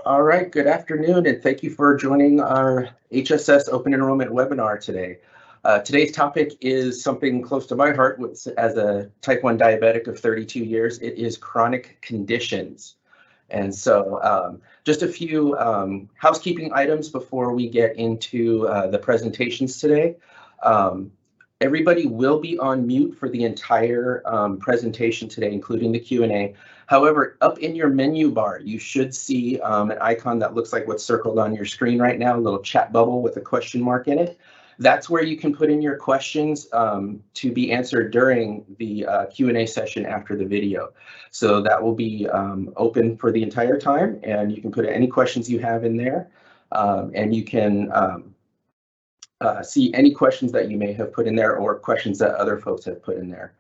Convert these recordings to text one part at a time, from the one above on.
All right, good afternoon, and thank you for joining our HSS Open Enrollment webinar today. Today's topic is something close to my heart as a type 1 diabetic of 32 years. It is chronic conditions. And so just a few housekeeping items before we get into the presentations today. Everybody will be on mute for the entire presentation today, including the Q&A. However, up in your menu bar, you should see an icon that looks like what's circled on your screen right now, a little chat bubble with a question mark in it. That's where you can put in your questions to be answered during the Q&A session after the video. So that will be open for the entire time, and you can put any questions you have in there, and you can see any questions that you may have put in there or questions that other folks have put in there.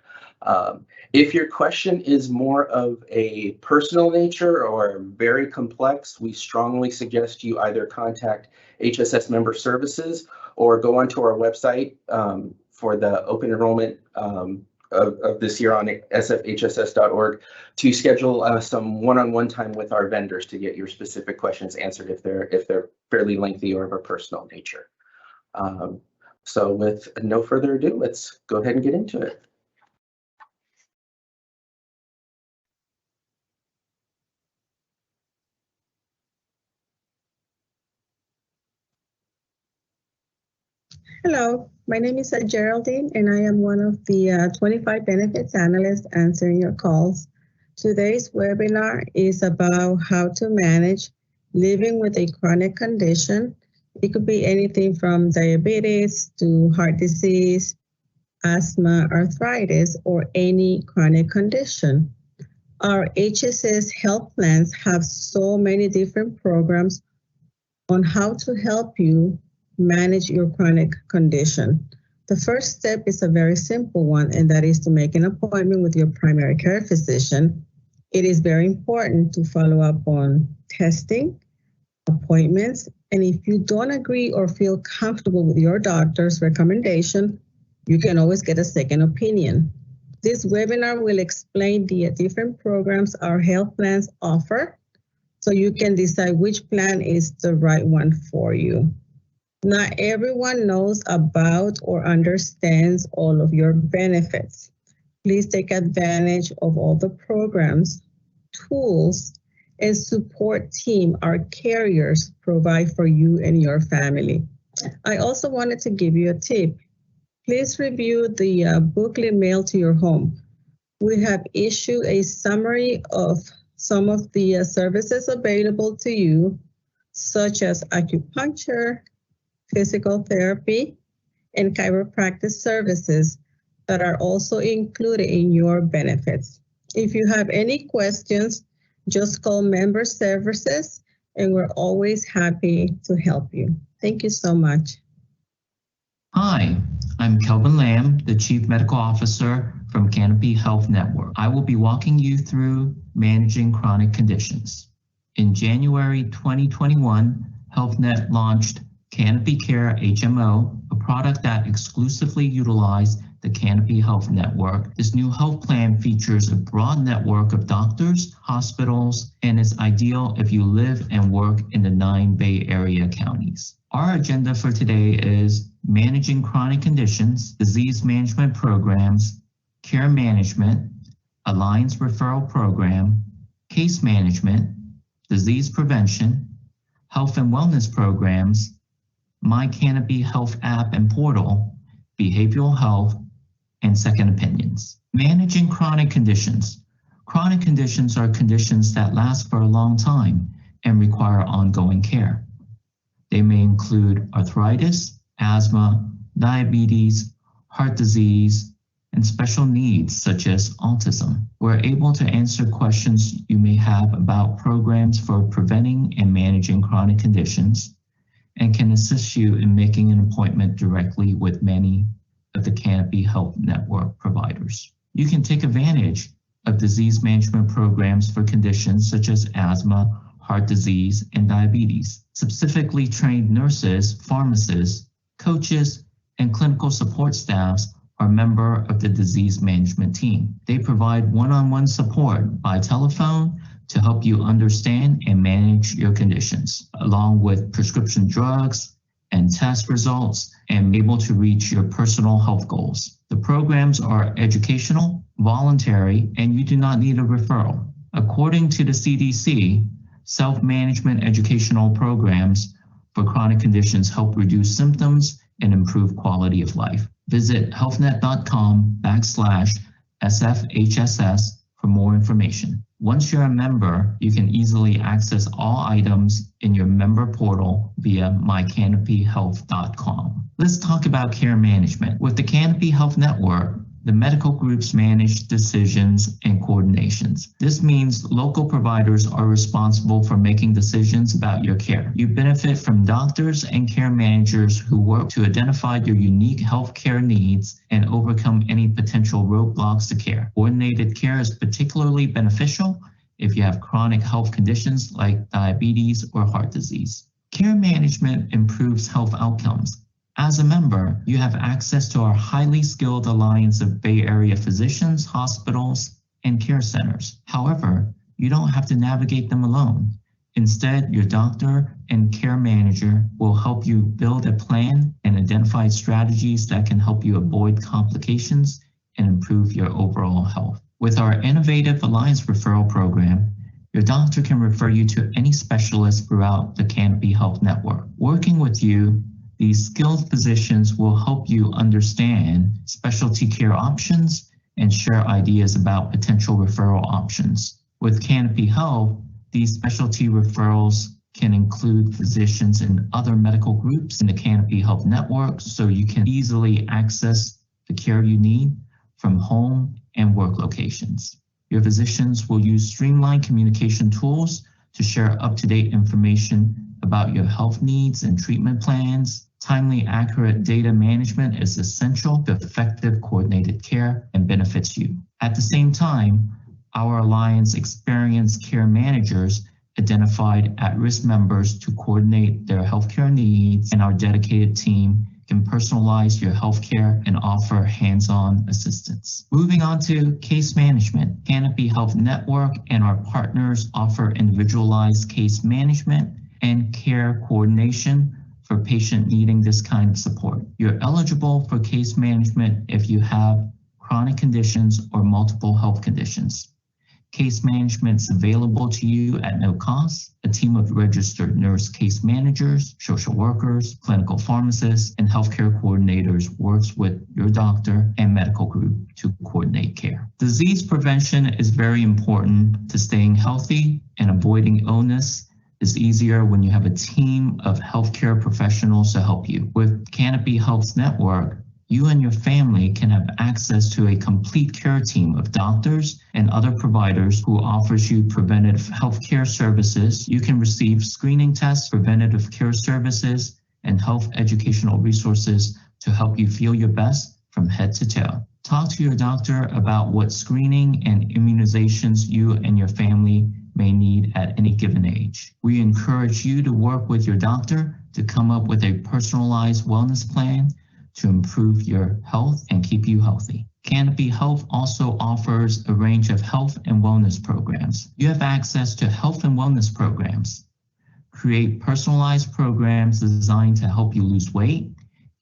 If your question is more of a personal nature or very complex, we strongly suggest you either contact HSS Member Services or go onto our website for the open enrollment of this year on sfhss.org to schedule some one-on-one time with our vendors to get your specific questions answered if they're fairly lengthy or of a personal nature. So with no further ado, let's go ahead and get into it. Hello, my name is Geraldine, and I am one of the 25 benefits analysts answering your calls. Today's webinar is about how to manage living with a chronic condition. It could be anything from diabetes to heart disease, asthma, arthritis, or any chronic condition. Our HSS health plans have so many different programs on how to help you manage your chronic condition. The first step is a very simple one, and that is to make an appointment with your primary care physician. It is very important to follow up on testing, appointments, and if you don't agree or feel comfortable with your doctor's recommendation, you can always get a second opinion. This webinar will explain the different programs our health plans offer, so you can decide which plan is the right one for you. Not everyone knows about or understands all of your benefits. Please take advantage of all the programs, tools, and support team our carriers provide for you and your family. I also wanted to give you a tip. Please review the booklet mailed to your home. We have issued a summary of some of the services available to you, such as acupuncture, physical therapy, and chiropractic services that are also included in your benefits. If you have any questions, just call Member Services, and we're always happy to help you. Thank you so much. Hi, I'm Kelvin Lamb, the Chief Medical Officer from Canopy Health Network. I will be walking you through managing chronic conditions. In January 2021, HealthNet launched Canopy Care HMO, a product that exclusively utilized the Canopy Health Network. This new health plan features a broad network of doctors, hospitals, and is ideal if you live and work in the 9 Bay Area counties. Our agenda for today is managing chronic conditions, disease management programs, care management, Alliance referral program, case management, disease prevention, health and wellness programs, My Canopy Health app and portal, behavioral health, and second opinions. Managing chronic conditions. Chronic conditions are conditions that last for a long time and require ongoing care. They may include arthritis, asthma, diabetes, heart disease, and special needs such as autism. We're able to answer questions you may have about programs for preventing and managing chronic conditions, and can assist you in making an appointment directly with many of the Canopy Health Network providers. You can take advantage of disease management programs for conditions such as asthma, heart disease, and diabetes. Specifically trained nurses, pharmacists, coaches, and clinical support staffs are member of the disease management team. They provide one-on-one support by telephone to help you understand and manage your conditions, along with prescription drugs and test results, and be able to reach your personal health goals. The programs are educational, voluntary, and you do not need a referral. According to the CDC, self-management educational programs for chronic conditions help reduce symptoms and improve quality of life. Visit healthnet.com/SFHSS for more information. Once you're a member, you can easily access all items in your member portal via mycanopyhealth.com. Let's talk about care management. With the Canopy Health Network, the medical groups manage decisions and coordinations. This means local providers are responsible for making decisions about your care. You benefit from doctors and care managers who work to identify your unique healthcare needs and overcome any potential roadblocks to care. Coordinated care is particularly beneficial if you have chronic health conditions like diabetes or heart disease. Care management improves health outcomes. As a member, you have access to our highly skilled alliance of Bay Area physicians, hospitals, and care centers. However, you don't have to navigate them alone. Instead, your doctor and care manager will help you build a plan and identify strategies that can help you avoid complications and improve your overall health. With our innovative Alliance Referral Program, your doctor can refer you to any specialist throughout the Canopy Health Network. Working with you, these skilled physicians will help you understand specialty care options and share ideas about potential referral options. With Canopy Health, these specialty referrals can include physicians in other medical groups in the Canopy Health Network, so you can easily access the care you need from home and work locations. Your physicians will use streamlined communication tools to share up-to-date information about your health needs and treatment plans. Timely, accurate data management is essential to effective coordinated care and benefits you. At the same time, our Alliance experienced care managers identified at-risk members to coordinate their healthcare needs, and our dedicated team can personalize your healthcare and offer hands-on assistance. Moving on to case management, Canopy Health Network and our partners offer individualized case management and care coordination for a patient needing this kind of support. You're eligible for case management if you have chronic conditions or multiple health conditions. Case management is available to you at no cost. A team of registered nurse case managers, social workers, clinical pharmacists, and healthcare coordinators works with your doctor and medical group to coordinate care. Disease prevention is very important to staying healthy, and avoiding illness is easier when you have a team of healthcare professionals to help you. With Canopy Health Network, you and your family can have access to a complete care team of doctors and other providers who offers you preventative healthcare services. You can receive screening tests, preventative care services, and health educational resources to help you feel your best from head to toe. Talk to your doctor about what screening and immunizations you and your family may need at any given age. We encourage you to work with your doctor to come up with a personalized wellness plan to improve your health and keep you healthy. Canopy Health also offers a range of health and wellness programs. You have access to health and wellness programs. Create personalized programs designed to help you lose weight,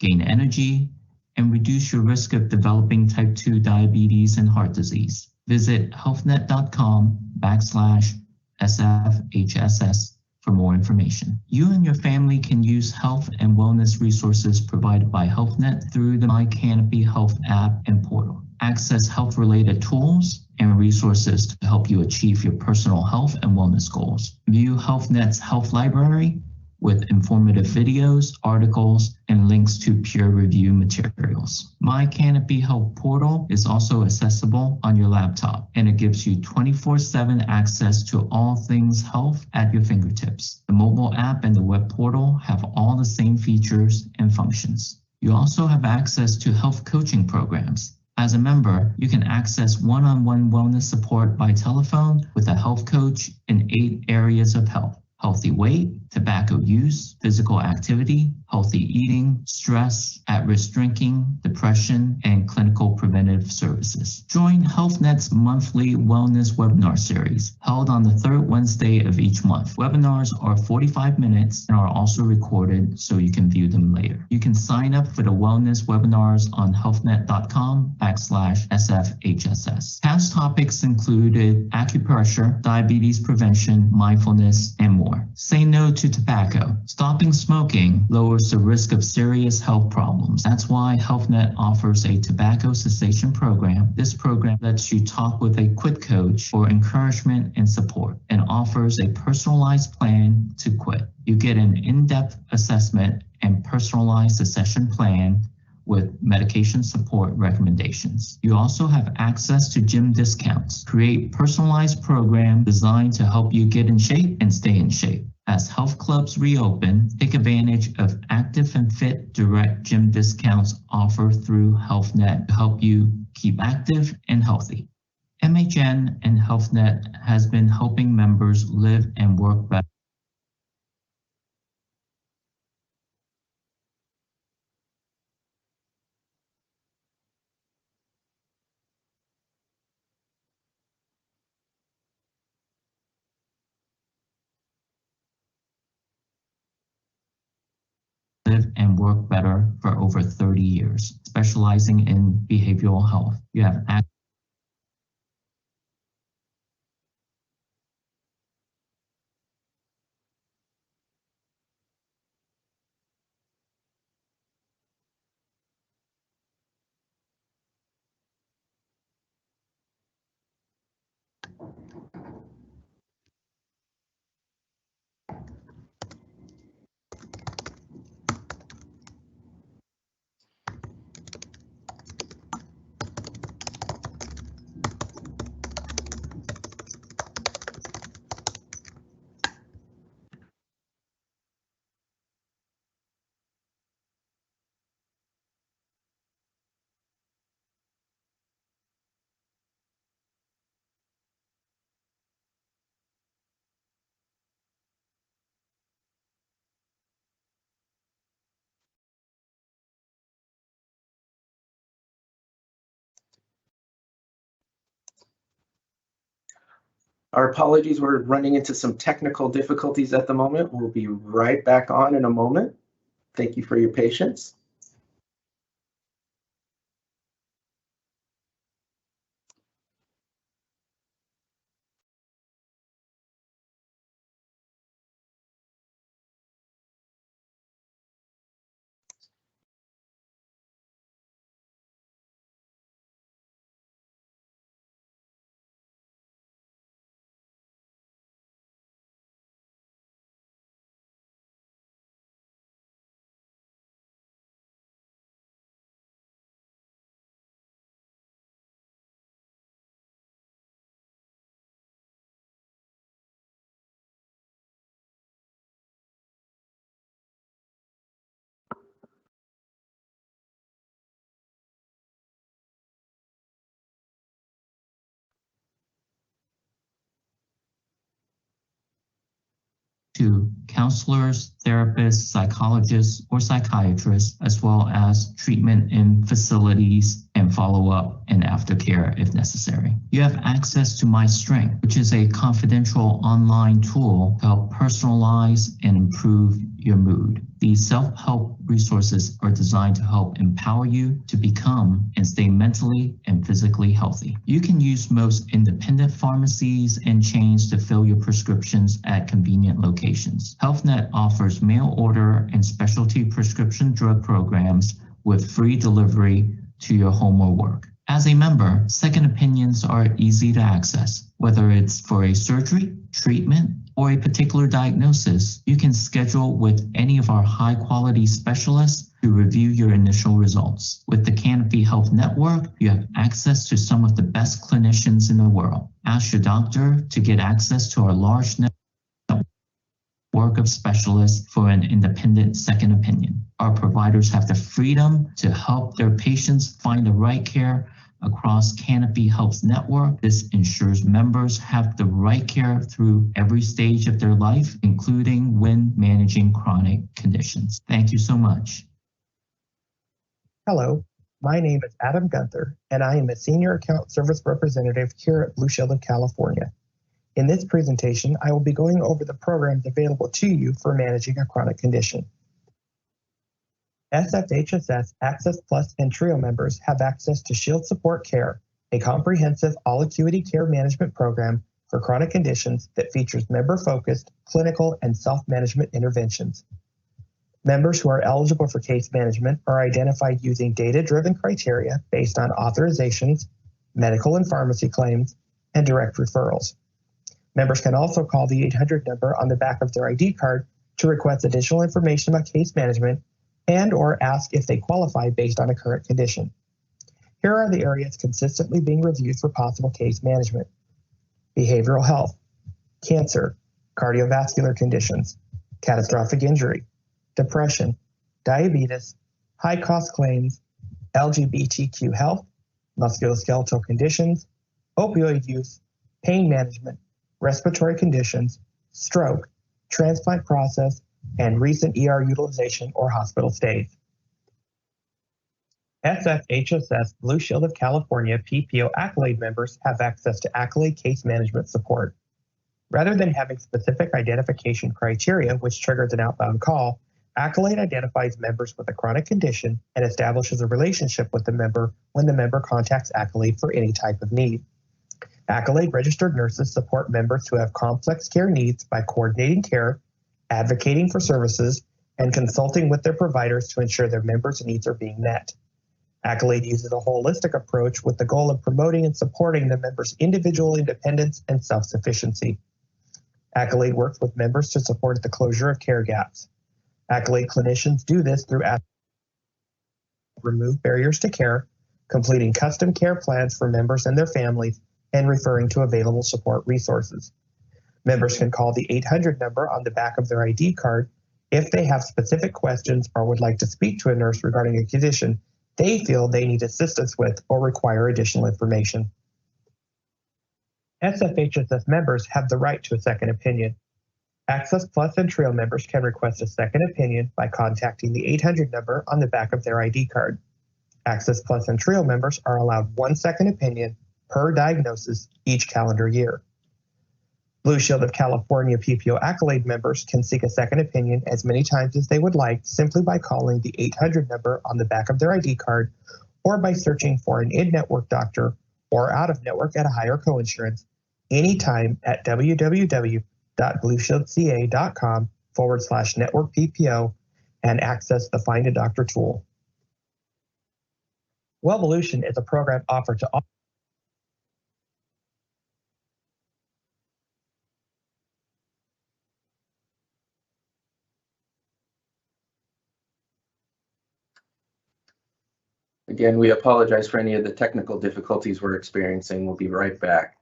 gain energy, and reduce your risk of developing type 2 diabetes and heart disease. Visit healthnet.com/SFHSS for more information. You and your family can use health and wellness resources provided by HealthNet through the My Canopy Health app and portal. Access health-related tools and resources to help you achieve your personal health and wellness goals. View HealthNet's health library with informative videos, articles, and links to peer-review materials. My Canopy Health portal is also accessible on your laptop, and it gives you 24/7 access to all things health at your fingertips. The mobile app and the web portal have all the same features and functions. You also have access to health coaching programs. As a member, you can access one-on-one wellness support by telephone with a health coach in 8 areas of health: healthy weight, tobacco use, physical activity, healthy eating, stress, at-risk drinking, depression, and clinical preventative services. Join HealthNet's monthly wellness webinar series held on the third Wednesday of each month. Webinars are 45 minutes and are also recorded so you can view them later. You can sign up for the wellness webinars on healthnet.com/SFHSS. Past topics included acupressure, diabetes prevention, mindfulness, and more. Say no to tobacco. Stopping smoking lowers the risk of serious health problems. That's why HealthNet offers a tobacco cessation program. This program lets you talk with a quit coach for encouragement and support and offers a personalized plan to quit. You get an in-depth assessment and personalized cessation plan with medication support recommendations. You also have access to gym discounts. Create personalized programs designed to help you get in shape and stay in shape. As health clubs reopen, take advantage of Active and Fit direct gym discounts offered through HealthNet to help you keep active and healthy. MHN and HealthNet has been helping members live and work better. Live and work better for over 30 years, specializing in behavioral health. You have active Our apologies, we're running into some technical difficulties at the moment. We'll be right back on in a moment. Thank you for your patience. to counselors, therapists, psychologists, or psychiatrists, as well as treatment in facilities and follow-up and aftercare if necessary. You have access to My Strength, which is a confidential online tool to help personalize and improve your mood. These self-help resources are designed to help empower you to become and stay mentally and physically healthy. You can use most independent pharmacies and chains to fill your prescriptions at convenient locations. HealthNet offers mail order and specialty prescription drug programs with free delivery to your home or work. As a member, second opinions are easy to access. Whether it's for a surgery, treatment, or a particular diagnosis, you can schedule with any of our high-quality specialists to review your initial results. With the Canopy Health Network, you have access to some of the best clinicians in the world. Ask your doctor to get access to our large network of specialists for an independent second opinion. Our providers have the freedom to help their patients find the right care across Canopy Health Network. This ensures members have the right care through every stage of their life, including when managing chronic conditions. Thank you so much. Hello, my name is Adam Gunther, and I am a Senior Account Service Representative here at Blue Shield of California. In this presentation, I will be going over the programs available to you for managing a chronic condition. SFHSS Access Plus and TRIO members have access to Shield Support Care, a comprehensive all-acuity care management program for chronic conditions that features member-focused, clinical, and self-management interventions. Members who are eligible for case management are identified using data-driven criteria based on authorizations, medical and pharmacy claims, and direct referrals. Members can also call the 800 number on the back of their ID card to request additional information about case management and/or ask if they qualify based on a current condition. Here are the areas consistently being reviewed for possible case management: behavioral health, cancer, cardiovascular conditions, catastrophic injury, depression, diabetes, high-cost claims, LGBTQ health, musculoskeletal conditions, opioid use, pain management, respiratory conditions, stroke, transplant process, and recent ER utilization or hospital stays. SFHSS Blue Shield of California PPO Accolade members have access to Accolade case management support. Rather than having specific identification criteria which triggers an outbound call, Accolade identifies members with a chronic condition and establishes a relationship with the member when the member contacts Accolade for any type of need. Accolade registered nurses support members who have complex care needs by coordinating care, advocating for services, and consulting with their providers to ensure their members' needs are being met. Accolade uses a holistic approach with the goal of promoting and supporting the members' individual independence and self-sufficiency. Accolade works with members to support the closure of care gaps. Accolade clinicians do this through remove barriers to care, completing custom care plans for members and their families, and referring to available support resources. Members can call the 800 number on the back of their ID card if they have specific questions or would like to speak to a nurse regarding a condition they feel they need assistance with or require additional information. SFHSS members have the right to a second opinion. Access Plus and TRIO members can request a second opinion by contacting the 800 number on the back of their ID card. Access Plus and TRIO members are allowed one second opinion per diagnosis each calendar year. Blue Shield of California PPO Accolade members can seek a second opinion as many times as they would like simply by calling the 800 number on the back of their ID card or by searching for an in-network doctor or out-of-network at a higher coinsurance anytime at www.blueshieldca.com/network PPO and access the Find a Doctor tool. Wellvolution is a program offered to all Again, we apologize for any of the technical difficulties we're experiencing. We'll be right back.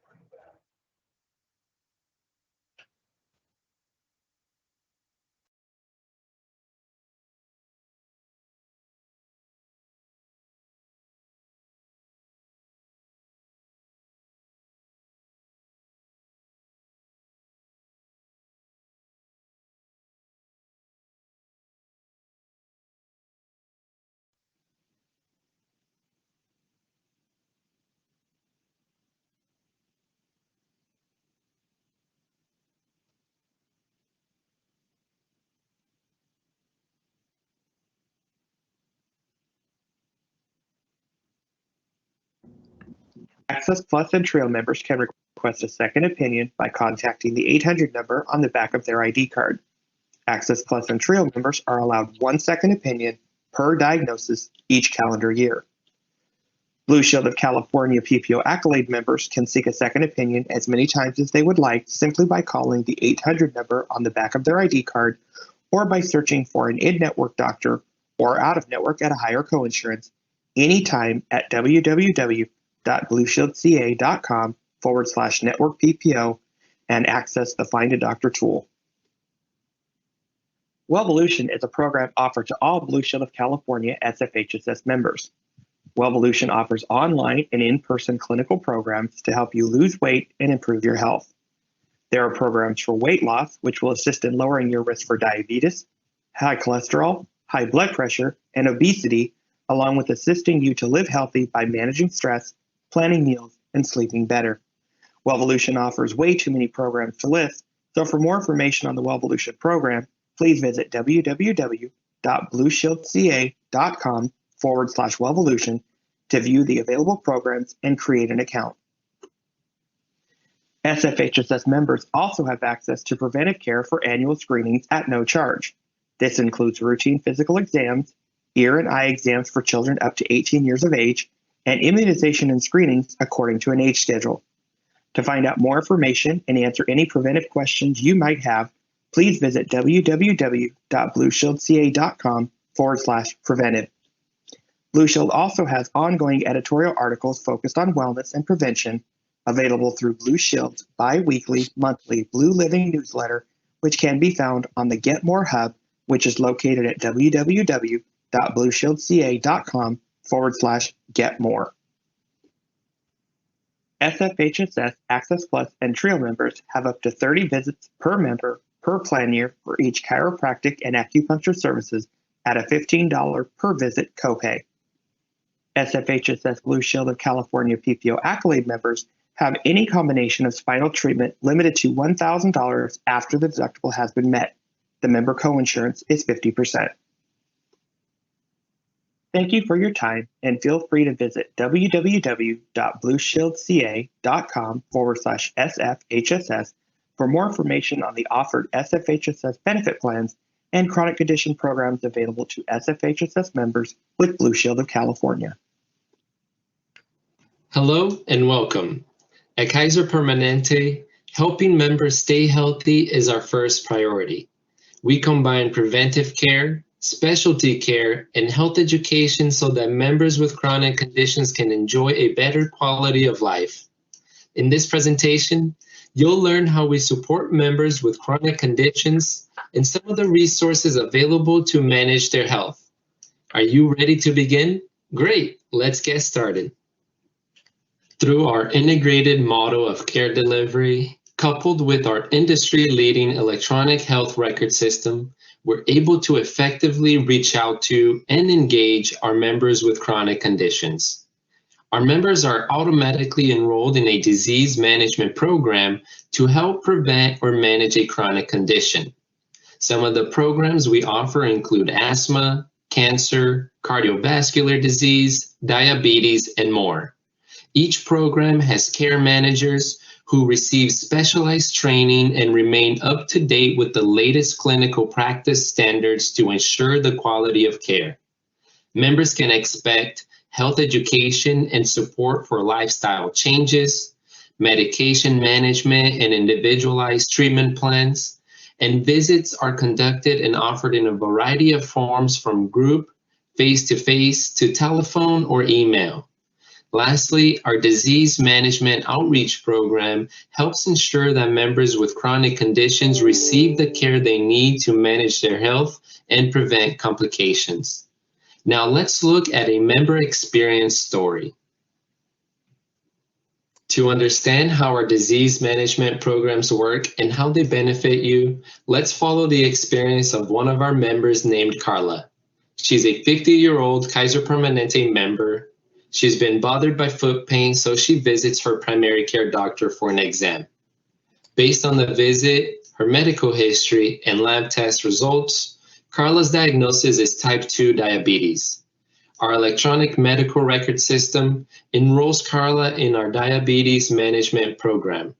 Access Plus and TRIO members can request a second opinion by contacting the 800 number on the back of their ID card. Access Plus and TRIO members are allowed one second opinion per diagnosis each calendar year. Blue Shield of California PPO Accolade members can seek a second opinion as many times as they would like simply by calling the 800 number on the back of their ID card or by searching for an in-network doctor or out-of-network at a higher coinsurance anytime at www.blueshieldca.com/network PPO and access the Find a Doctor tool. Wellvolution is a program offered to all Blue Shield of California SFHSS members. Wellvolution offers online and in-person clinical programs to help you lose weight and improve your health. There are programs for weight loss, which will assist in lowering your risk for diabetes, high cholesterol, high blood pressure, and obesity along with assisting you to live healthy by managing stress, planning meals, and sleeping better. Wellvolution offers way too many programs to list, so for more information on the Wellvolution program, please visit www.blueshieldca.com/Wellvolution to view the available programs and create an account. SFHSS members also have access to preventive care for annual screenings at no charge. This includes routine physical exams, ear and eye exams for children up to 18 years of age, and immunization and screenings according to an age schedule. To find out more information and answer any preventive questions you might have, please visit www.blueshieldca.com/preventive. Blue Shield also has ongoing editorial articles focused on wellness and prevention available through Blue Shield's bi-weekly, monthly Blue Living newsletter, which can be found on the Get More Hub, which is located at www.blueshieldca.com/getmore. SFHSS Access Plus and Trio members have up to 30 visits per member per plan year for each chiropractic and acupuncture services at a $15 per visit copay. SFHSS Blue Shield of California PPO Accolade members have any combination of spinal treatment limited to $1,000 after the deductible has been met. The member coinsurance is 50%. Thank you for your time, and feel free to visit www.blueshieldca.com/SFHSS for more information on the offered SFHSS benefit plans and chronic condition programs available to SFHSS members with Blue Shield of California. Hello and welcome. At Kaiser Permanente, helping members stay healthy is our first priority. We combine preventive care, specialty care, and health education so that members with chronic conditions can enjoy a better quality of life. In this presentation, you'll learn how we support members with chronic conditions and some of the resources available to manage their health. Are you ready to begin? Great, let's get started. Through our integrated model of care delivery, coupled with our industry-leading electronic health record system, we're able to effectively reach out to and engage our members with chronic conditions. Our members are automatically enrolled in a disease management program to help prevent or manage a chronic condition. Some of the programs we offer include asthma, cancer, cardiovascular disease, diabetes, and more. Each program has care managers who receive specialized training and remain up to date with the latest clinical practice standards to ensure the quality of care. Members can expect health education and support for lifestyle changes, medication management and individualized treatment plans, and visits are conducted and offered in a variety of forms from group, face-to-face, to telephone or email. Lastly, our disease management outreach program helps ensure that members with chronic conditions receive the care they need to manage their health and prevent complications. Now let's look at a member experience story. To understand how our disease management programs work and how they benefit you, let's follow the experience of one of our members named Carla. She's a 50-year-old Kaiser Permanente member. She's been bothered by foot pain, so she visits her primary care doctor for an exam. Based on the visit, her medical history, and lab test results, Carla's diagnosis is type 2 diabetes. Our electronic medical record system enrolls Carla in our diabetes management program.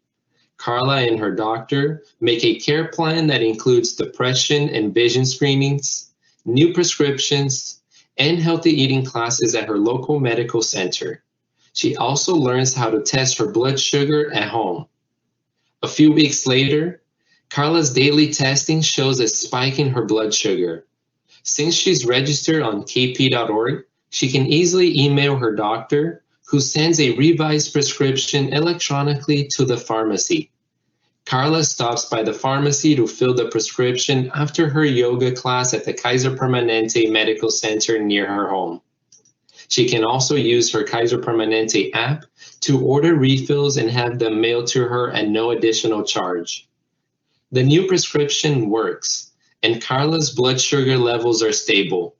Carla and her doctor make a care plan that includes depression and vision screenings, new prescriptions, and healthy eating classes at her local medical center. She also learns how to test her blood sugar at home. A few weeks later, Carla's daily testing shows a spike in her blood sugar. Since she's registered on kp.org, she can easily email her doctor, who sends a revised prescription electronically to the pharmacy. Carla stops by the pharmacy to fill the prescription after her yoga class at the Kaiser Permanente Medical Center near her home. She can also use her Kaiser Permanente app to order refills and have them mailed to her at no additional charge. The new prescription works, and Carla's blood sugar levels are stable.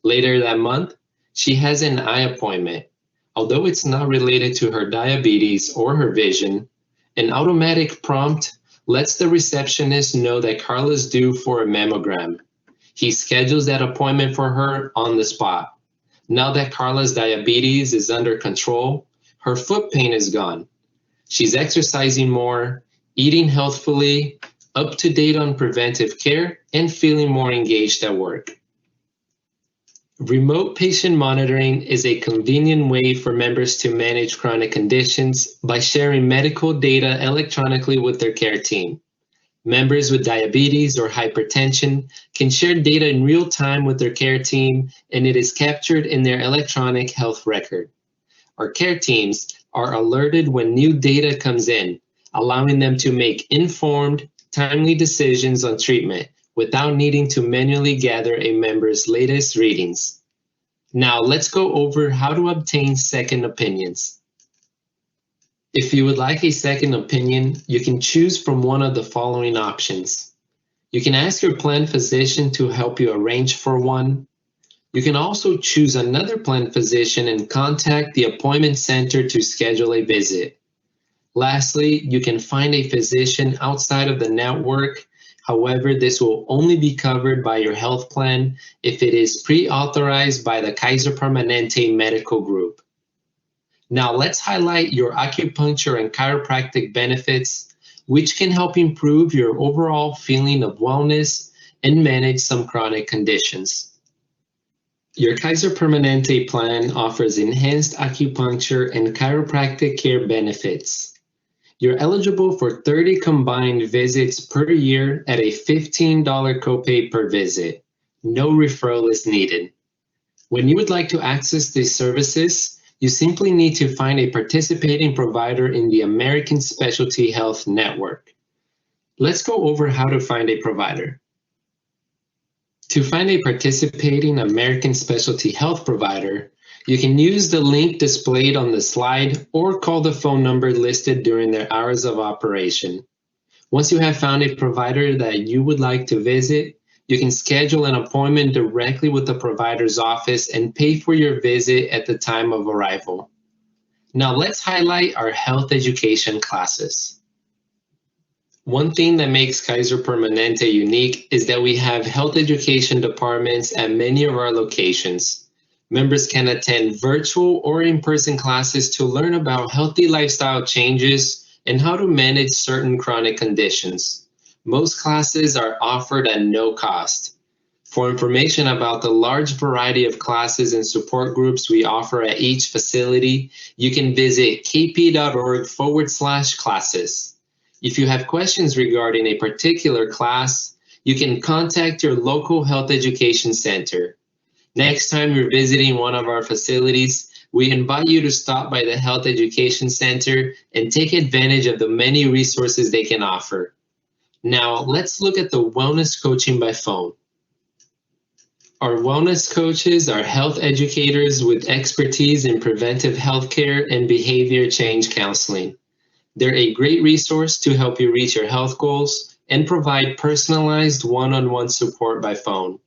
Later that month, She has an eye appointment. Although it's not related to her diabetes or her vision, an automatic prompt lets the receptionist know that Carla's due for a mammogram. He schedules that appointment for her on the spot. Now that Carla's diabetes is under control, her foot pain is gone. She's exercising more, eating healthfully, up to date on preventive care, and feeling more engaged at work. Remote patient monitoring is a convenient way for members to manage chronic conditions by sharing medical data electronically with their care team. Members with diabetes or hypertension can share data in real time with their care team, and it is captured in their electronic health record. Our care teams are alerted when new data comes in, allowing them to make informed, timely decisions on treatment without needing to manually gather a member's latest readings. Now let's go over how to obtain second opinions. If you would like a second opinion, you can choose from one of the following options. You can ask your plan physician to help you arrange for one. You can also choose another plan physician and contact the appointment center to schedule a visit. Lastly, you can find a physician outside of the network. However, this will only be covered by your health plan if it is pre-authorized by the Kaiser Permanente Medical Group. Now let's highlight your acupuncture and chiropractic benefits, which can help improve your overall feeling of wellness and manage some chronic conditions. Your Kaiser Permanente plan offers enhanced acupuncture and chiropractic care benefits. You're eligible for 30 combined visits per year at a $15 copay per visit. No referral is needed. When you would like to access these services, you simply need to find a participating provider in the American Specialty Health Network. Let's go over how to find a provider. To find a participating American Specialty Health provider, you can use the link displayed on the slide or call the phone number listed during their hours of operation. Once you have found a provider that you would like to visit, you can schedule an appointment directly with the provider's office and pay for your visit at the time of arrival. Now let's highlight our health education classes. One thing that makes Kaiser Permanente unique is that we have health education departments at many of our locations. Members can attend virtual or in-person classes to learn about healthy lifestyle changes and how to manage certain chronic conditions. Most classes are offered at no cost. For information about the large variety of classes and support groups we offer at each facility, you can visit kp.org/classes. If you have questions regarding a particular class, you can contact your local health education center. Next time you're visiting one of our facilities, we invite you to stop by the Health Education Center and take advantage of the many resources they can offer. Now, let's look at the wellness coaching by phone. Our wellness coaches are health educators with expertise in preventive healthcare and behavior change counseling. They're a great resource to help you reach your health goals and provide personalized one-on-one support by phone.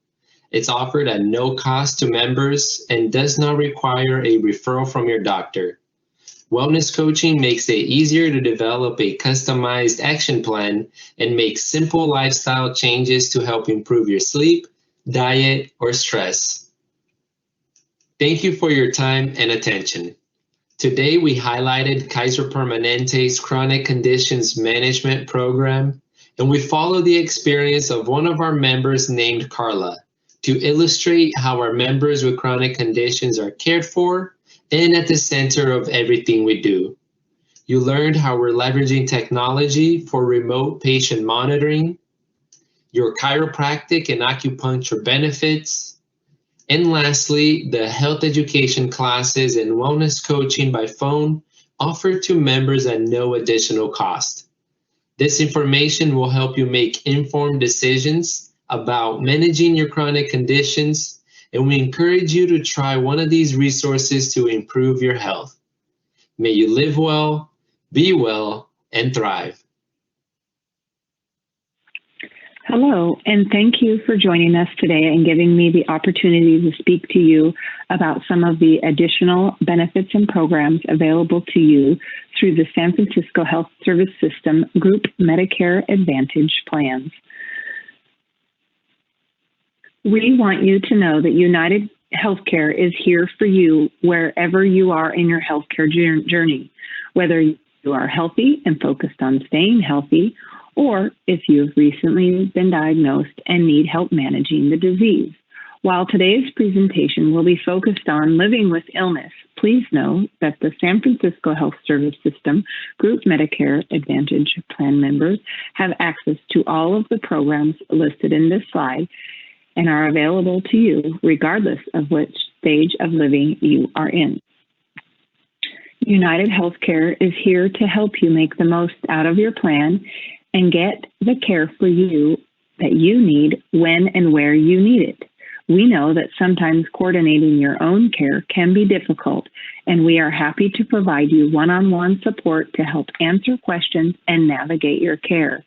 It's offered at no cost to members and does not require a referral from your doctor. Wellness coaching makes it easier to develop a customized action plan and make simple lifestyle changes to help improve your sleep, diet, or stress. Thank you for your time and attention. Today we highlighted Kaiser Permanente's Chronic Conditions Management Program, and we follow the experience of one of our members named Carla, to illustrate how our members with chronic conditions are cared for and at the center of everything we do. You learned how we're leveraging technology for remote patient monitoring, your chiropractic and acupuncture benefits, and lastly, the health education classes and wellness coaching by phone offered to members at no additional cost. This information will help you make informed decisions about managing your chronic conditions, and we encourage you to try one of these resources to improve your health. May you live well, be well, and thrive. Hello, and thank you for joining us today and giving me the opportunity to speak to you about some of the additional benefits and programs available to you through the San Francisco Health Service System Group Medicare Advantage plans. We want you to know that United Healthcare is here for you wherever you are in your healthcare journey, whether you are healthy and focused on staying healthy, or if you've recently been diagnosed and need help managing the disease. While today's presentation will be focused on living with illness, please know that the San Francisco Health Service System Group Medicare Advantage Plan members have access to all of the programs listed in this slide and are available to you regardless of which stage of living you are in. United Healthcare is here to help you make the most out of your plan and get the care for you that you need when and where you need it. We know that sometimes coordinating your own care can be difficult, and we are happy to provide you one-on-one support to help answer questions and navigate your care.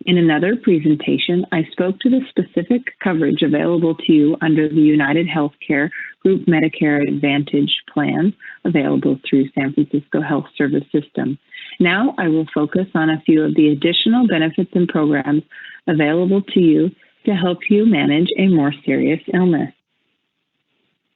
In another presentation, I spoke to the specific coverage available to you under the United Healthcare Group Medicare Advantage plans available through San Francisco Health Service System. Now I will focus on a few of the additional benefits and programs available to you to help you manage a more serious illness.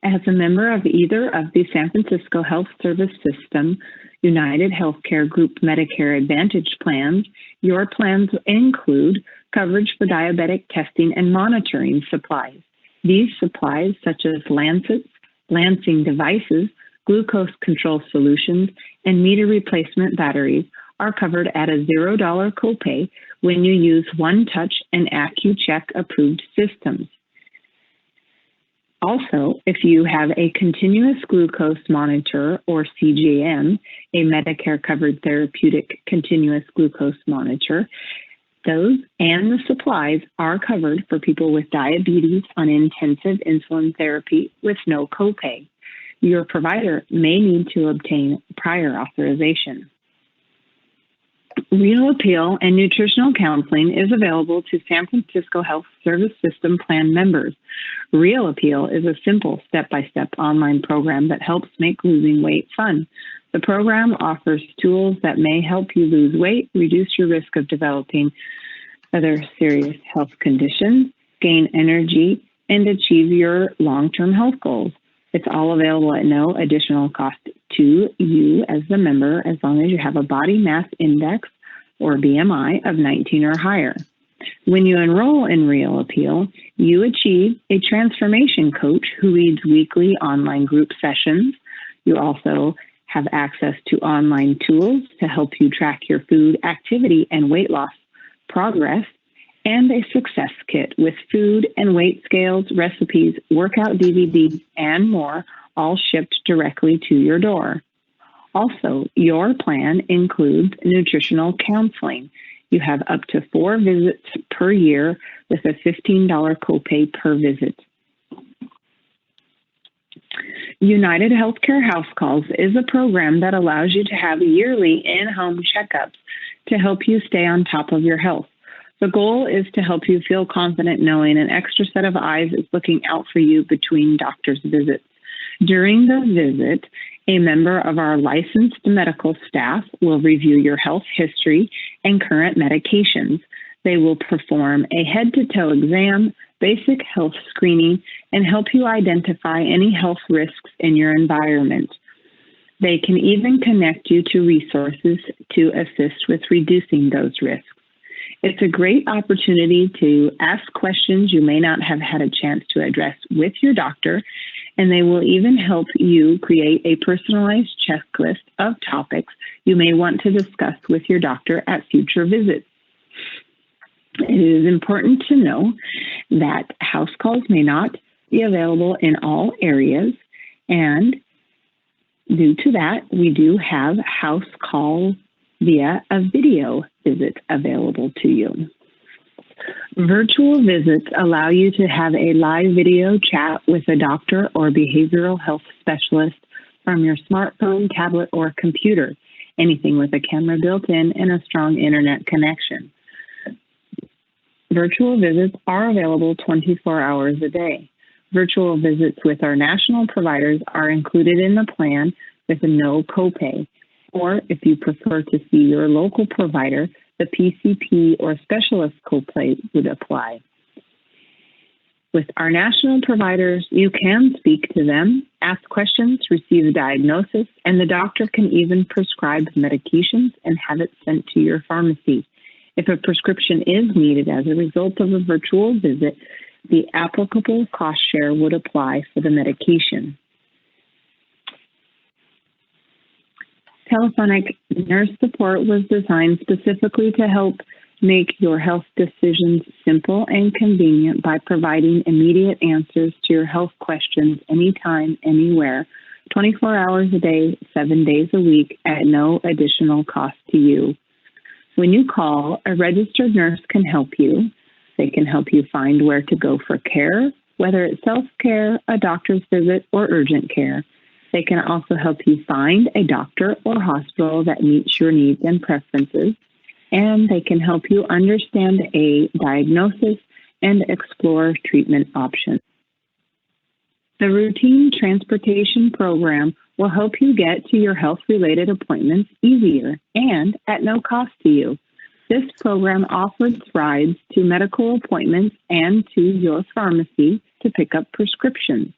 As a member of either of the San Francisco Health Service System United Healthcare Group Medicare Advantage plans, your plans include coverage for diabetic testing and monitoring supplies. These supplies, such as lancets, lancing devices, glucose control solutions, and meter replacement batteries, are covered at a $0 copay when you use OneTouch and AccuCheck approved systems. Also, if you have a continuous glucose monitor or CGM, a Medicare-covered therapeutic continuous glucose monitor, those and the supplies are covered for people with diabetes on intensive insulin therapy with no copay. Your provider may need to obtain prior authorization. Renal appeal and nutritional counseling is available to San Francisco Health Service System plan members. Real Appeal is a simple step-by-step online program that helps make losing weight fun. The program offers tools that may help you lose weight, reduce your risk of developing other serious health conditions, gain energy, and achieve your long-term health goals. It's all available at no additional cost to you as the member, as long as you have a body mass index or BMI of 19 or higher. When you enroll in Real Appeal, you achieve a transformation coach who leads weekly online group sessions. You also have access to online tools to help you track your food, activity, and weight loss progress, and a success kit with food and weight scales, recipes, workout DVDs, and more, all shipped directly to your door. Also, your plan includes nutritional counseling. You have up to 4 visits per year with a $15 copay per visit. United Healthcare House Calls is a program that allows you to have yearly in-home checkups to help you stay on top of your health. The goal is to help you feel confident knowing an extra set of eyes is looking out for you between doctor's visits. During the visit, a member of our licensed medical staff will review your health history and current medications. They will perform a head-to-toe exam, basic health screening, and help you identify any health risks in your environment. They can even connect you to resources to assist with reducing those risks. It's a great opportunity to ask questions you may not have had a chance to address with your doctor, and they will even help you create a personalized checklist of topics you may want to discuss with your doctor at future visits. It is important to know that house calls may not be available in all areas, and due to that, we do have house calls via a video visit available to you. Virtual visits allow you to have a live video chat with a doctor or behavioral health specialist from your smartphone, tablet, or computer, anything with a camera built in and a strong internet connection. Virtual visits are available 24 hours a day. Virtual visits with our national providers are included in the plan with no copay. Or if you prefer to see your local provider, the PCP or specialist copay would apply. With our national providers, you can speak to them, ask questions, receive a diagnosis, and the doctor can even prescribe medications and have it sent to your pharmacy. If a prescription is needed as a result of a virtual visit, the applicable cost share would apply for the medication. Telephonic nurse support was designed specifically to help make your health decisions simple and convenient by providing immediate answers to your health questions anytime, anywhere, 24 hours a day, 7 days a week at no additional cost to you. When you call, a registered nurse can help you. They can help you find where to go for care, whether it's self-care, a doctor's visit, or urgent care. They can also help you find a doctor or hospital that meets your needs and preferences, and they can help you understand a diagnosis and explore treatment options. The routine transportation program will help you get to your health-related appointments easier and at no cost to you. This program offers rides to medical appointments and to your pharmacy to pick up prescriptions.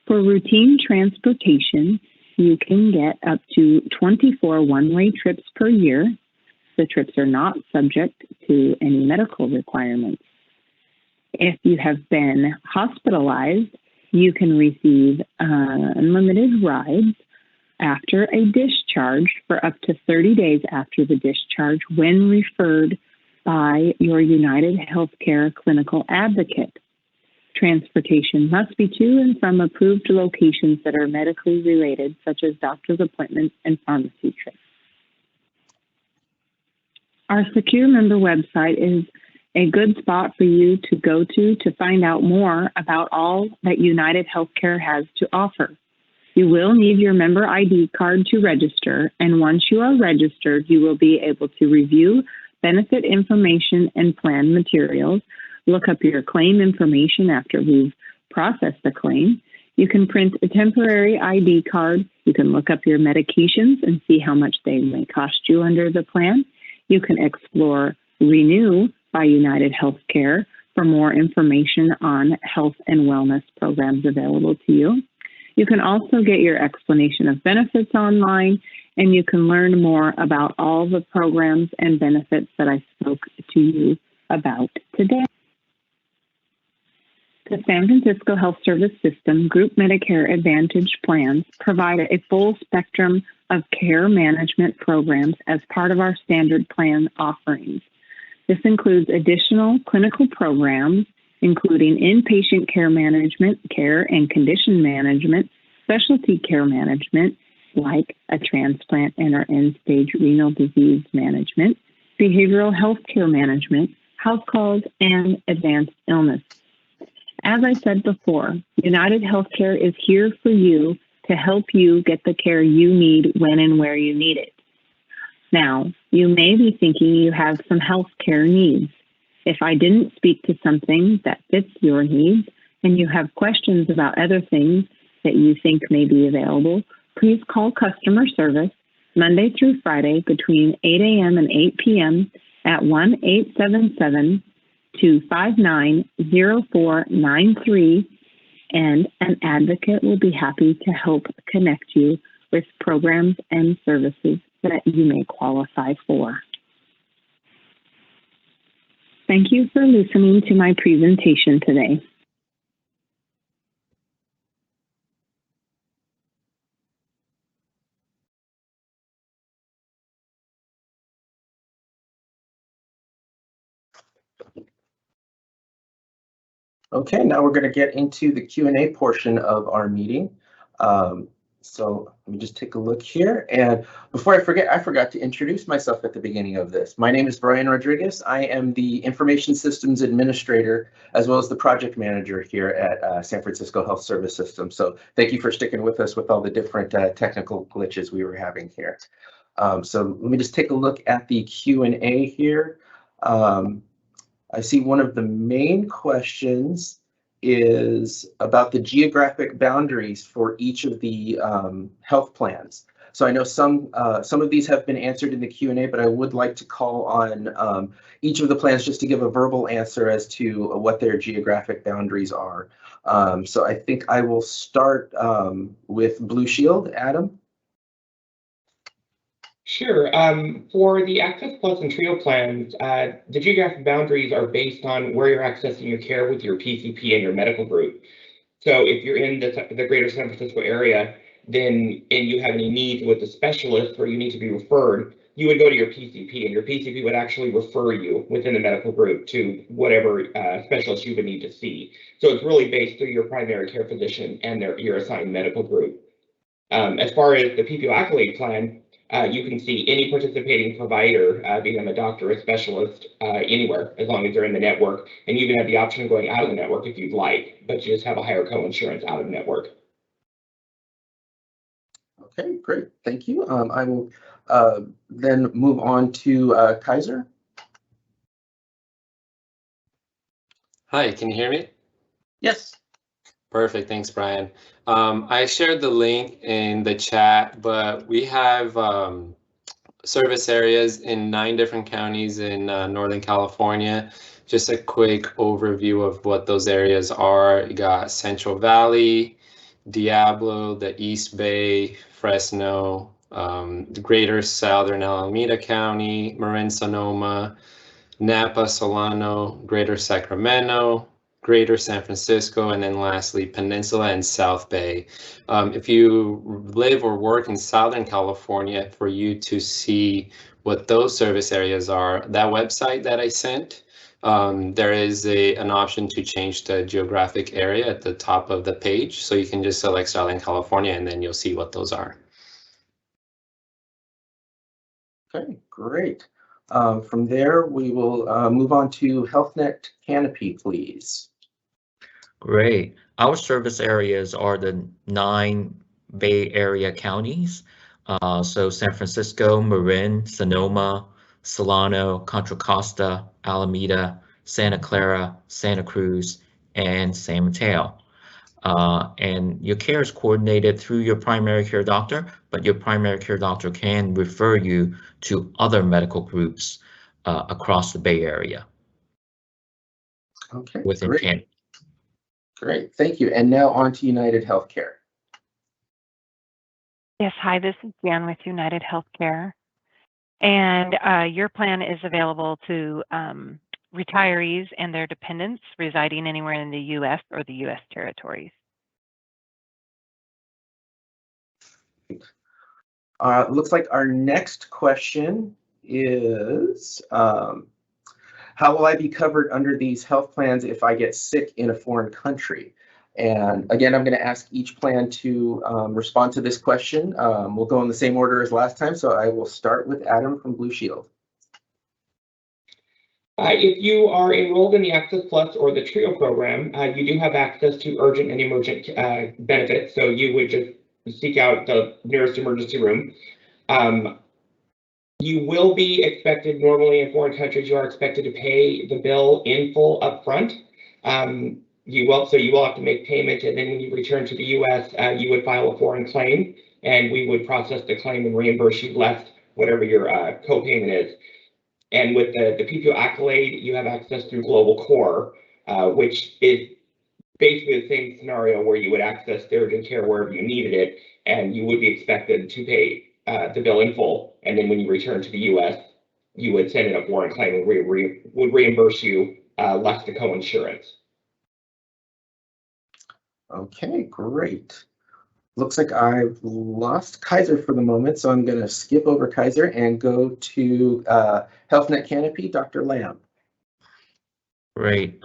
For routine transportation, you can get up to 24 one-way trips per year. The trips are not subject to any medical requirements. If you have been hospitalized, you can receive unlimited rides after a discharge for up to 30 days after the discharge when referred by your United Healthcare clinical advocate. Transportation must be to and from approved locations that are medically related, such as doctor's appointments and pharmacy trips. Our secure member website is a good spot for you to go to find out more about all that United Healthcare has to offer. You will need your member ID card to register, and once you are registered, you will be able to review benefit information and plan materials, look up your claim information after we've processed the claim. You can print a temporary ID card. You can look up your medications and see how much they may cost you under the plan. You can explore Renew by United Healthcare for more information on health and wellness programs available to you. You can also get your explanation of benefits online, and you can learn more about all the programs and benefits that I spoke to you about today. The San Francisco Health Service System Group Medicare Advantage plans provide a full spectrum of care management programs as part of our standard plan offerings. This includes additional clinical programs, including inpatient care management, care and condition management, specialty care management, like a transplant and or end-stage renal disease management, behavioral health care management, house calls, and advanced illness. As I said before, United Healthcare is here for you to help you get the care you need when and where you need it. Now, you may be thinking you have some health care needs. If I didn't speak to something that fits your needs and you have questions about other things that you think may be available, please call customer service Monday through Friday between 8 a.m. and 8 p.m. at 1-877-259-0493, and an advocate will be happy to help connect you with programs and services that you may qualify for. Thank you for listening to my presentation today. Okay, now we're going to get into the Q&A portion of our meeting. So let me just take a look here. And before I forget, I forgot to introduce myself at the beginning of this. My name is Brian Rodriguez. I am the Information Systems Administrator, as well as the Project Manager here at San Francisco Health Service System. So thank you for sticking with us with all the different technical glitches we were having here. So let me just take a look at the Q&A here. I see one of the main questions is about the geographic boundaries for each of the health plans. So I know some of these have been answered in the Q&A, but I would like to call on each of the plans just to give a verbal answer as to what their geographic boundaries are. So I think I will start with Blue Shield. Adam? Sure. For the Access Plus and Trio plans, the geographic boundaries are based on where you're accessing your care with your PCP and your medical group. So if you're in the greater San Francisco area, then and you have any needs with a specialist or you need to be referred, you would go to your PCP and your PCP would actually refer you within the medical group to whatever specialist you would need to see. So it's really based through your primary care physician and your assigned medical group. As far as the PPO Accolade plan, you can see any participating provider, be them a doctor or a specialist, anywhere, as long as they're in the network. And you even have the option of going out of the network if you'd like, but you just have a higher co-insurance out of network. Okay, great. Thank you. I will then move on to Kaiser. Hi, can you hear me? Yes. Perfect, thanks, Brian. I shared the link in the chat, but we have service areas in 9 different counties in Northern California. Just a quick overview of what those areas are. You got Central Valley, Diablo, the East Bay, Fresno, the Greater Southern Alameda County, Marin Sonoma, Napa, Solano, Greater Sacramento, Greater San Francisco, and then lastly, Peninsula and South Bay. If you live or work in Southern California, for you to see what those service areas are, that website that I sent, there is an option to change the geographic area at the top of the page. So you can just select Southern California and then you'll see what those are. Okay, great. From there, we will move on to HealthNet Canopy, please. Great. Our service areas are the 9 Bay Area counties. So San Francisco, Marin, Sonoma, Solano, Contra Costa, Alameda, Santa Clara, Santa Cruz, and San Mateo. And your care is coordinated through your primary care doctor, but your primary care doctor can refer you to other medical groups across the Bay Area. Okay, within great. Canada. Great, thank you. And now on to United Healthcare. Yes, hi, this is Jan with United Healthcare. And your plan is available to retirees and their dependents residing anywhere in the U.S. or the U.S. territories. Looks like our next question is, how will I be covered under these health plans if I get sick in a foreign country? And again, I'm going to ask each plan to respond to this question. We'll go in the same order as last time, so I will start with Adam from Blue Shield. If you are enrolled in the Access Plus or the Trio program, you do have access to urgent and emergent benefits, so you would just seek out the nearest emergency room. You will be expected, normally in foreign countries, you are expected to pay the bill in full upfront. You will have to make payment, and then when you return to the U.S., you would file a foreign claim, and we would process the claim and reimburse you less whatever your co-payment is. And with the PPO Accolade, you have access through Global Core, which is basically the same scenario where you would access urgent care wherever you needed it, and you would be expected to pay the bill in full. And then when you return to the U.S., you would send in a foreign claim and we would reimburse you less the co-insurance. Okay, great. Looks like I've lost Kaiser for the moment, so I'm going to skip over Kaiser and go to HealthNet Canopy, Dr. Lamb. Great.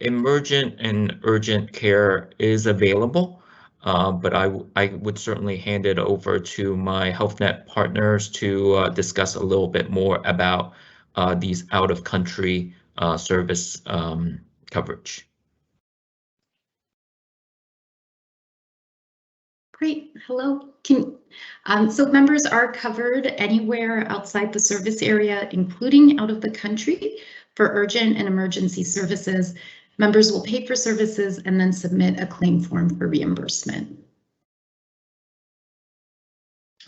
Emergent and urgent care is available, but I would certainly hand it over to my HealthNet partners to discuss a little bit more about these out-of-country service coverage. Great. Hello. So members are covered anywhere outside the service area, including out of the country, For urgent and emergency services, members will pay for services and then submit a claim form for reimbursement.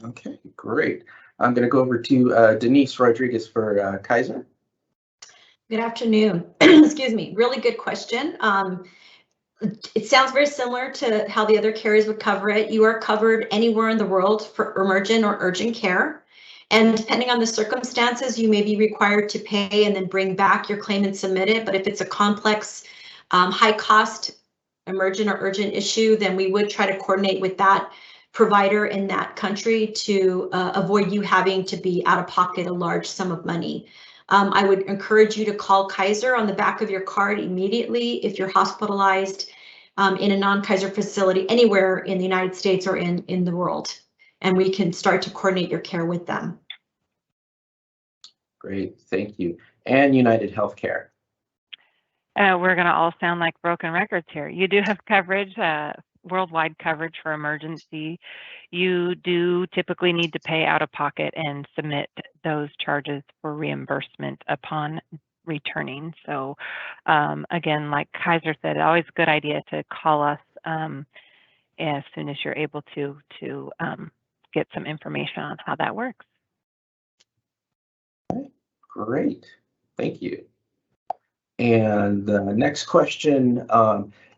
Okay, great. I'm going to go over to Denise Rodriguez for Kaiser. Good afternoon. Excuse me. Really good question. It sounds very similar to how the other carriers would cover it. You are covered anywhere in the world for emergent or urgent care. And depending on the circumstances, you may be required to pay and then bring back your claim and submit it. But if it's a complex, high cost, emergent or urgent issue, then we would try to coordinate with that provider in that country to avoid you having to be out of pocket a large sum of money. I would encourage you to call Kaiser on the back of your card immediately if you're hospitalized in a non-Kaiser facility anywhere in the United States or in the world, and we can start to coordinate your care with them. Great, thank you. And United Healthcare. We're going to all sound like broken records here. You do have coverage, worldwide coverage for emergency. You do typically need to pay out of pocket and submit those charges for reimbursement upon returning. So again, like Kaiser said, always a good idea to call us as soon as you're able to get some information on how that works. Okay, great, thank you. And the next question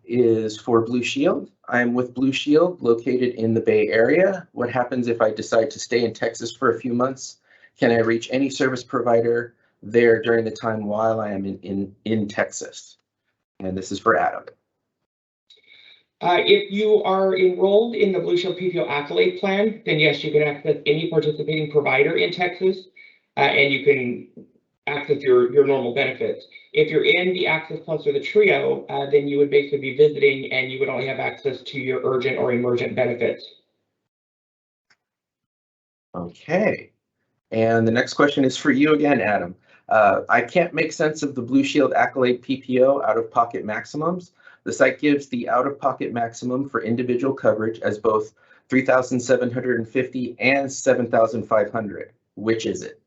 is for Blue Shield. I'm with Blue Shield, located in the Bay Area. What happens if I decide to stay in Texas for a few months? Can I reach any service provider there during the time while I am in Texas? And this is for Adam. If you are enrolled in the Blue Shield PPO Accolade Plan, then yes, you can access any participating provider in Texas, and you can access your normal benefits. If you're in the Access Plus or the Trio, then you would basically be visiting and you would only have access to your urgent or emergent benefits. Okay, and the next question is for you again, Adam. I can't make sense of the Blue Shield Accolade PPO out-of-pocket maximums. The site gives the out-of-pocket maximum for individual coverage as both $3,750 and $7,500. Which is it?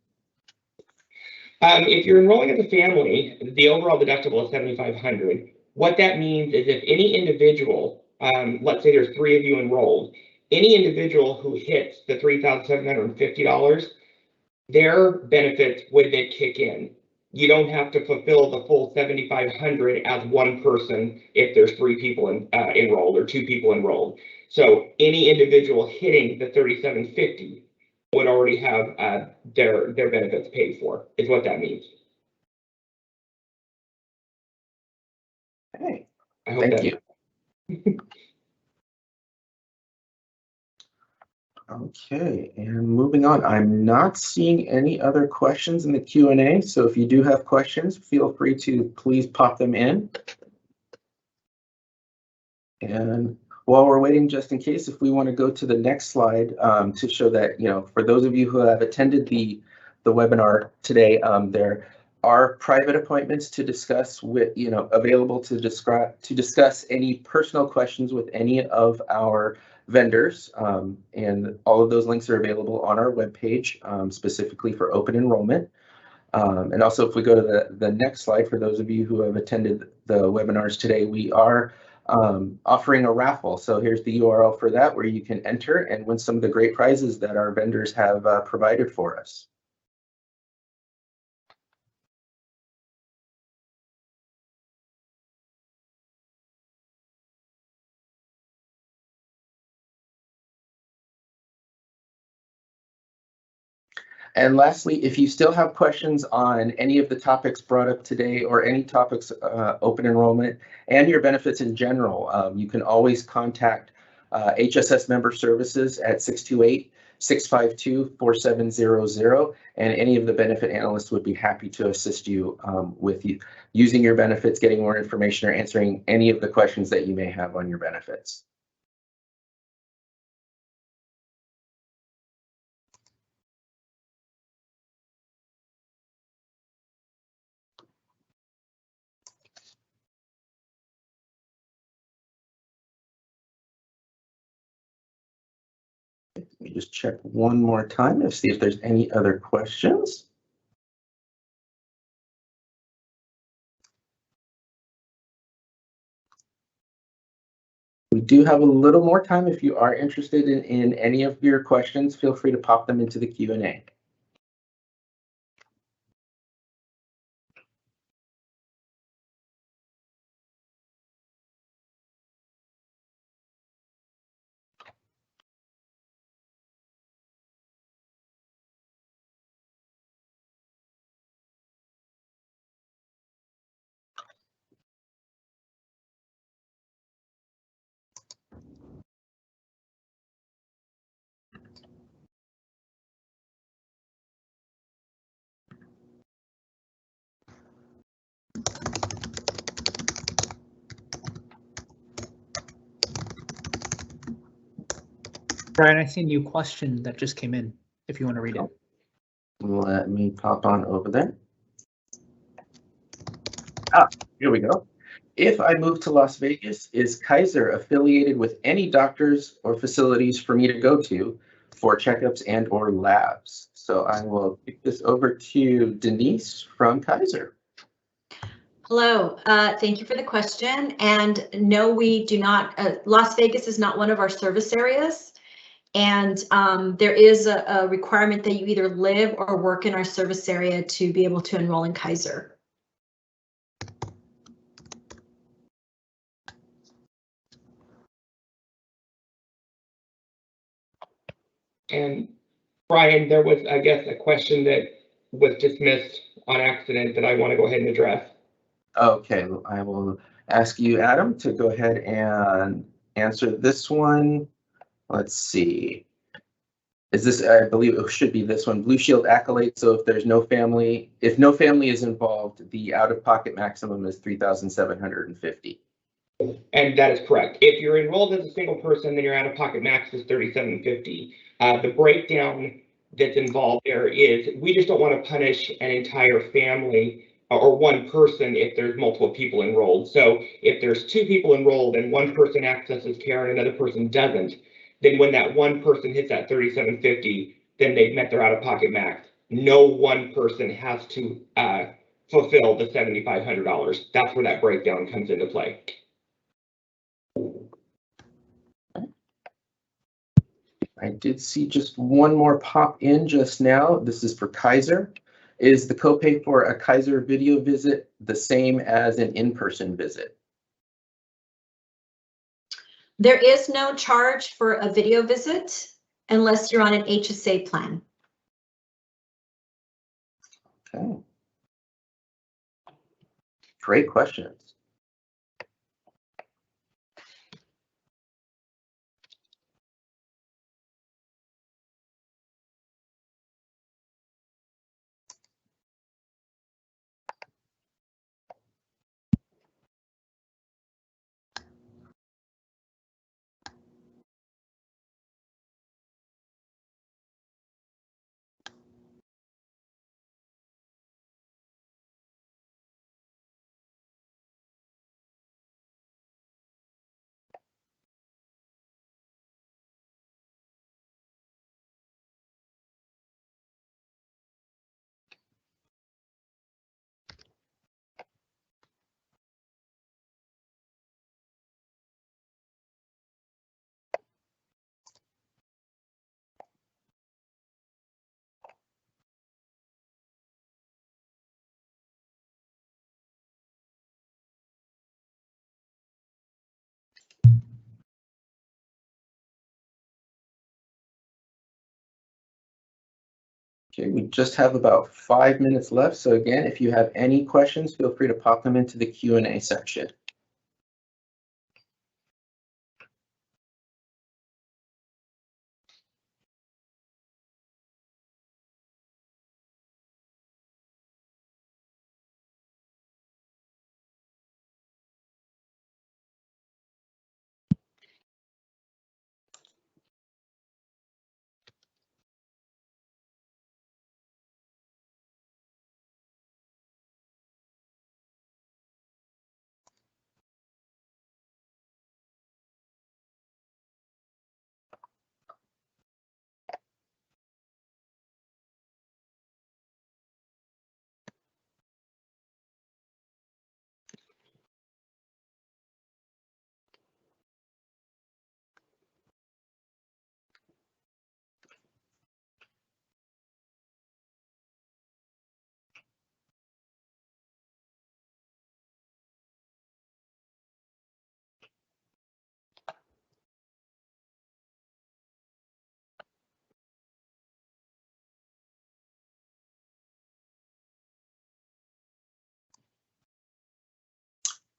If you're enrolling as a family, the overall deductible is $7,500. What that means is if any individual, let's say there's 3 of you enrolled, any individual who hits the $3,750, their benefits would then kick in. You don't have to fulfill the full $7,500 as one person if there's 3 people enrolled or 2 people enrolled. So any individual hitting the $3,750 would already have their benefits paid for, is what that means. Okay, I hope thank that you. Okay, and moving on, I'm not seeing any other questions in the Q&A, so if you do have questions, feel free to please pop them in. And while we're waiting, just in case, if we want to go to the next slide to show that, you know, for those of you who have attended the webinar today, there are private appointments to discuss with, you know, available to discuss any personal questions with any of our vendors, and all of those links are available on our webpage, specifically for open enrollment. And also, if we go to the next slide, for those of you who have attended the webinars today, we are offering a raffle. So here's the URL for that, where you can enter and win some of the great prizes that our vendors have provided for us. And lastly, if you still have questions on any of the topics brought up today or any topics open enrollment and your benefits in general, you can always contact HSS Member Services at 628-652-4700, and any of the benefit analysts would be happy to assist you with using your benefits, getting more information, or answering any of the questions that you may have on your benefits. Let me just check one more time to see if there's any other questions. do have a little more time. If you are interested in any of your questions, feel free to pop them into the Q&A. Brian, I see a new question that just came in, if you want to read it. Let me pop on over there. Here we go. If I move to Las Vegas, is Kaiser affiliated with any doctors or facilities for me to go to for checkups and or labs? So I will kick this over to Denise from Kaiser. Hello, thank you for the question. And no, we do not, Las Vegas is not one of our service areas. And there is a requirement that you either live or work in our service area to be able to enroll in Kaiser. And Brian, there was, I guess, a question that was dismissed on accident that I want to go ahead and address. Okay, I will ask you, Adam, to go ahead and answer this one. Let's see. Is this, I believe it should be this one, Blue Shield accolade. So if there's no family, if no family is involved, the out-of-pocket maximum is $3,750. And that is correct. If you're enrolled as a single person, then your out-of-pocket max is $3,750. The breakdown that's involved there is we just don't want to punish an entire family or one person if there's multiple people enrolled. So if there's two people enrolled and one person accesses care and another person doesn't, then when that one person hits that $3,750, then they've met their out-of-pocket max. No one person has to fulfill the $7,500. That's where that breakdown comes into play. I did see just one more pop in just now. This is for Kaiser. Is the copay for a Kaiser video visit the same as an in-person visit? There is no charge for a video visit unless you're on an HSA plan. Okay. Great questions. Okay, we just have about 5 minutes left. So again, if you have any questions, feel free to pop them into the Q&A section.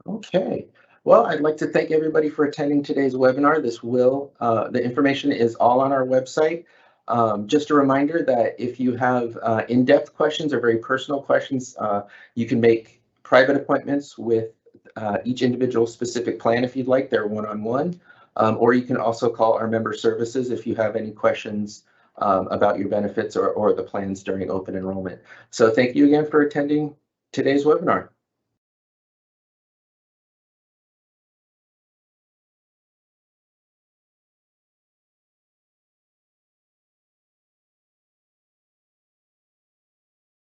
Okay. Well, I'd like to thank everybody for attending today's webinar. The information is all on our website. Just a reminder that if you have in-depth questions or very personal questions, you can make private appointments with each individual specific plan if you'd like. They're one-on-one. Or you can also call our member services if you have any questions about your benefits or the plans during open enrollment. So thank you again for attending today's webinar.